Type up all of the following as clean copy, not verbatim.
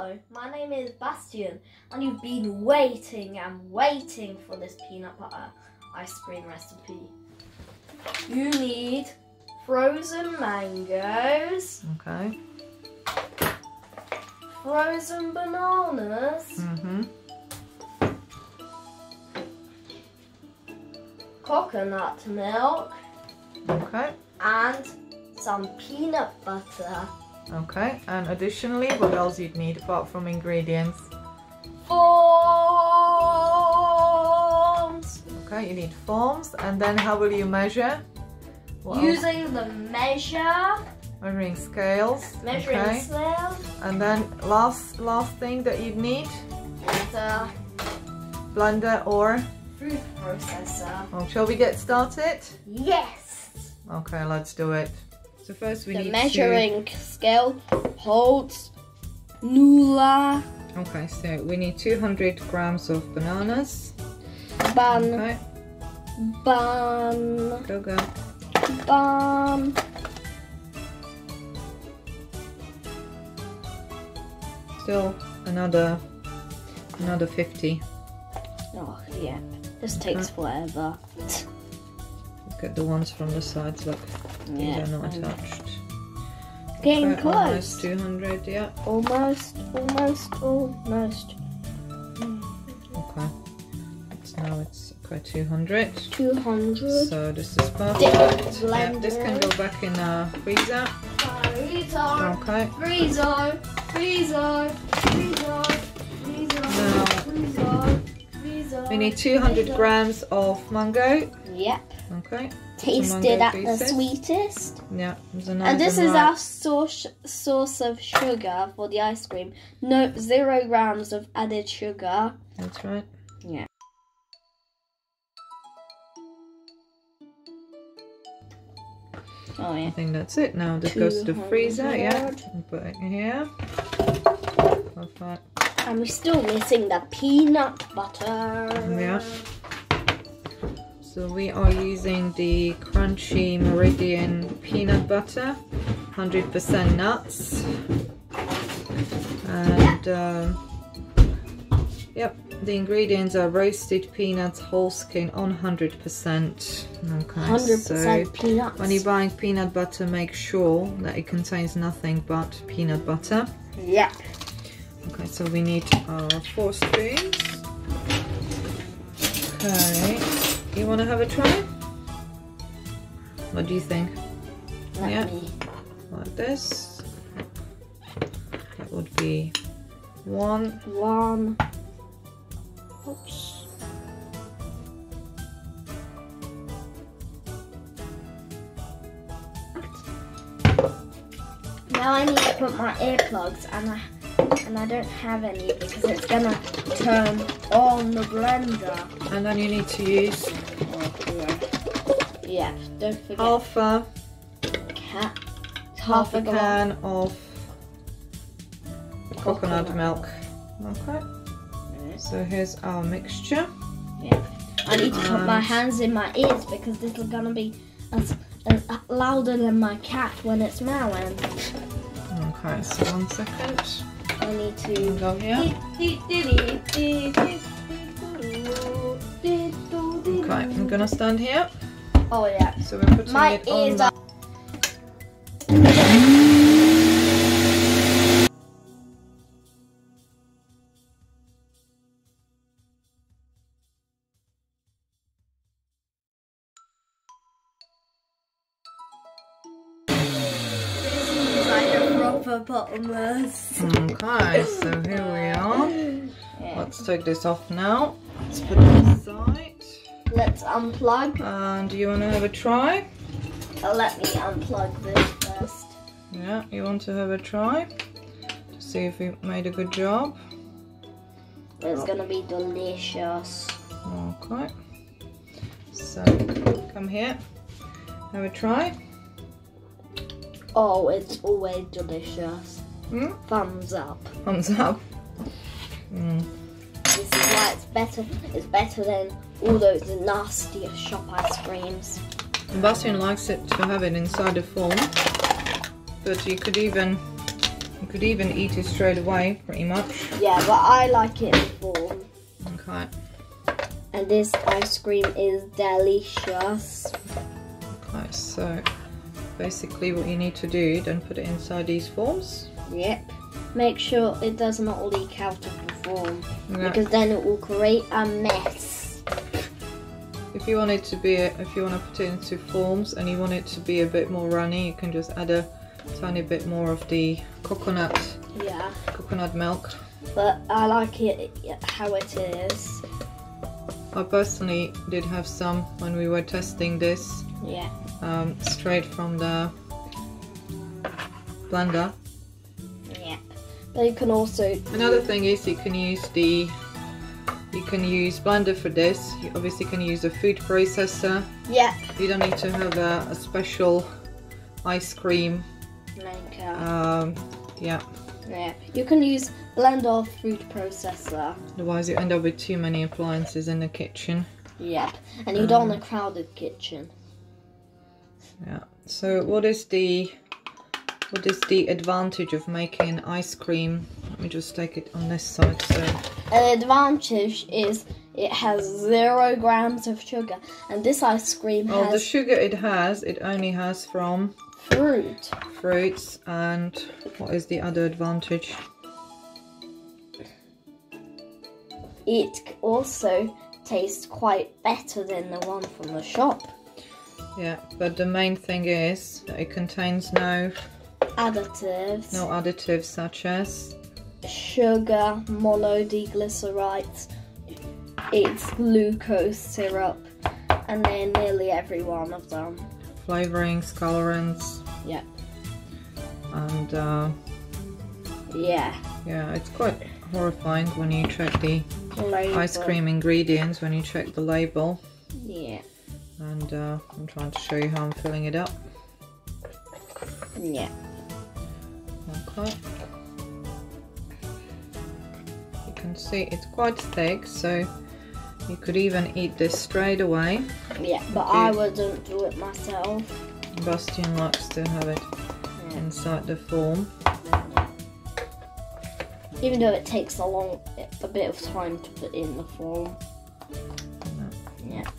Hello, my name is Bastian, and you've been waiting and waiting for this peanut butter ice cream recipe. You need frozen mangoes, Okay. frozen bananas, coconut milk, Okay. and some peanut butter. Okay. And additionally, what else you'd need apart from ingredients? Forms! Okay, you need forms, and then how will you measure? What else? Using the Measuring scales. measuring scale, And then last thing that you'd need, is a blender or. food processor. Oh, shall we get started? Yes! Okay, let's do it. So first we The need measuring scale holds Nula Okay, so we need 200 grams of bananas. bun Okay, bun go. bun. Still another 50. Oh yeah, this takes forever. Look at the ones from the sides, look. Yeah, They're not attached. getting Okay, close. almost 200, yeah. Almost. Okay. Now it's okay, 200. 200. So this is perfect. Yeah, this can go back in a freezer. Freezer. Okay. Freezer. We need 200 grams of mango. Yep. Okay. Tasted at the pieces. sweetest. Yeah. There's a nice And this and is right. our source of sugar for the ice cream. No, 0 grams of added sugar. That's right. Yeah. Oh I yeah. think that's it. Now this goes to the freezer. Yeah. And put it here. Perfect. And we're still missing the peanut butter. Yeah. So we are using the crunchy Meridian peanut butter, 100% nuts, and yep, the ingredients are roasted peanuts, whole skin on 100%. Okay, 100% so peanuts. when you're buying peanut butter, make sure that it contains nothing but peanut butter. Yeah. Okay, so we need 4 spoons. Okay. You want to have a try? What do you think? Let me. Like this. That would be 1. Oops. Now I need to put my earplugs, and I don't have any because it's gonna turn on the blender. And then you need to use Yeah, don't forget half a can of coconut milk. Okay. So here's our mixture. Yeah. I need to put my hands in my ears because this is gonna be as louder than my cat when it's meowing. Okay, so 1 second. I need to Go here. Okay, I'm gonna stand here. Oh yeah. So we're putting My it on ears the... are. Bottomless. Okay, so here we are. Yeah. Let's take this off now. Let's put it aside. Let's unplug. And do you want to have a try? Let me unplug this first. Yeah, you want to have a try to see if we made a good job. It's gonna be delicious. Okay. So come here, have a try. Oh, it's always delicious. Thumbs up. Thumbs up. This is why it's better. It's better than all those nasty shop ice creams. Bastian likes it to have it inside a form, but you could even You could even eat it straight away, pretty much. Yeah, but I like it in form. Okay. And this ice cream is delicious. Okay, so basically what you need to do, then put it inside these forms. Yep. Make sure it does not leak out of the form, Yeah. because then it will create a mess. If you want it to be, if you want to put it into forms and you want it to be a bit more runny, you can just add a tiny bit more of the coconut milk. But I like it how it is. I personally did have some when we were testing this. Yeah. Straight from the blender. Yeah. But you can also. Another thing is you can use blender for this. You obviously can use a food processor. Yeah. You don't need to have a special ice cream maker. Yeah. Yeah. You can use blender or food processor. Otherwise you end up with too many appliances in the kitchen. Yep. And you don't want a crowded kitchen. Yeah. So what is the advantage of making an ice cream? Let me just take it on this side. So an advantage is it has 0 grams of sugar, and this ice cream has the sugar it only has from fruits. And what is the other advantage? It also tastes quite better than the one from the shop. Yeah, but the main thing is that it contains no additives such as sugar, monoglycerides, it's glucose syrup, and they're nearly every one of them. Flavorings, colorants. Yeah. And yeah, it's quite horrifying when you check the label. Ice cream ingredients, when you check the label. Yeah. And I'm trying to show you how I'm filling it up. Yeah. Okay. You can see it's quite thick, so you could even eat this straight away. Yeah, but I wouldn't do it myself. Bastian likes to have it inside the form. Even though it takes a bit of time to put in the form. Yeah.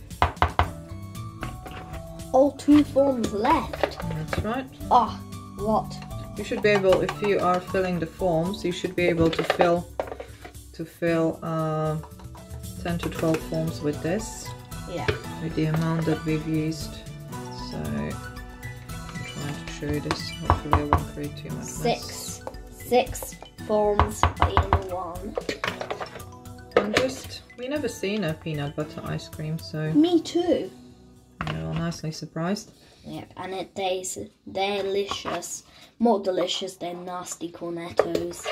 Oh, 2 forms left. That's right. Oh, what? You should be able, if you are filling the forms, you should be able to fill 10 to 12 forms with this. Yeah. With the amount that we've used. So I'm trying to show you this. Hopefully I won't create too much mess. 6 forms in one. And we never seen a peanut butter ice cream, so me too. You're all nicely surprised. Yep, and it tastes delicious. More delicious than nasty cornettos.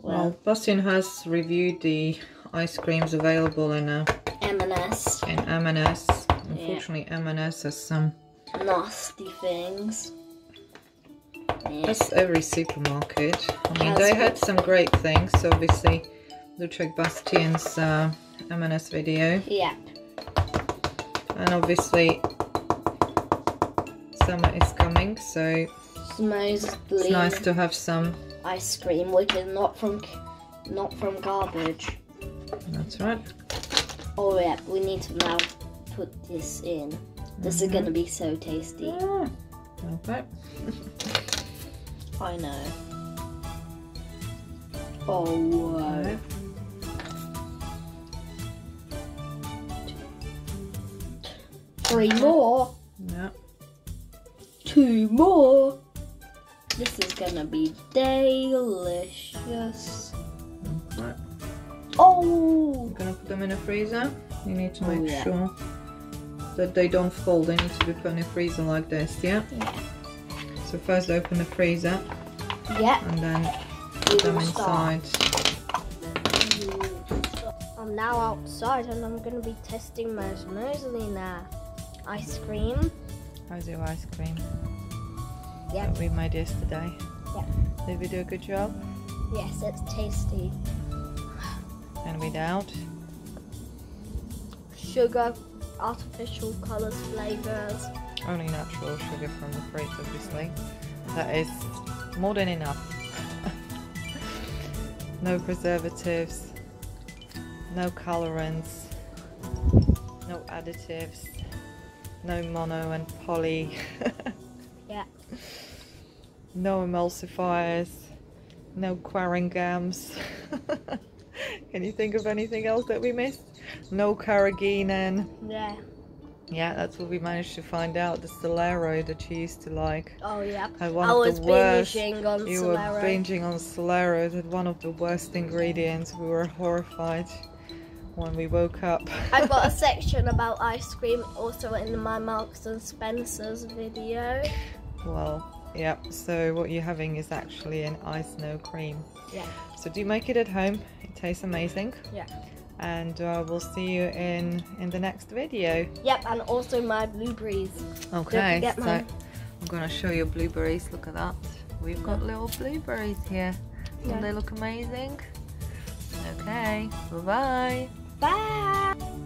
Well, Bastian has reviewed the ice creams available in M&S. Unfortunately, M&S has some nasty things. Yeah. That's every supermarket. I mean, they had some great things. So obviously, do check Bastian's M&S video. Yeah. And obviously, summer is coming, so it's nice to have some ice cream, which is not from garbage. That's right. Oh yeah, we need to now put this in. This is gonna be so tasty. Yeah. Okay. I know. Oh wow. Okay. Three more. Yeah. 2 more. This is gonna be delicious. Okay. Oh! I'm gonna put them in a freezer. You need to make yeah. sure that they don't fold. They need to be put in a freezer like this, yeah? Yeah. So first open the freezer. Yeah. And then put them inside. I'm now outside and I'm going to be testing Moslina ice cream. How's your ice cream? Yeah. That we made yesterday. Yeah. Did we do a good job? Yes, it's tasty. And without? Sugar, artificial colours, flavours. Only natural sugar from the fruits, obviously. That is more than enough. no preservatives, no colorants, no additives, no mono and poly. Yeah. No emulsifiers, no quarangams. Can you think of anything else that we missed? No carrageenan. Yeah. Yeah, that's what we managed to find out. The Solero that you used to like. Oh yeah. Had one I of was the worst. binging on You Solero. were binging on Solero. It had one of the worst ingredients. We were horrified when we woke up. I've got a section about ice cream also in my Marks and Spencer's video. Well, yeah. So what you're having is actually an ice no cream. Yeah. So do make it at home. It tastes amazing. Yeah. And we'll see you in the next video. Yep, and also my blueberries. Okay, Don't forget so mine. I'm gonna show you blueberries. Look at that. We've got little blueberries here. Don't they look amazing? Okay, bye-bye. Bye.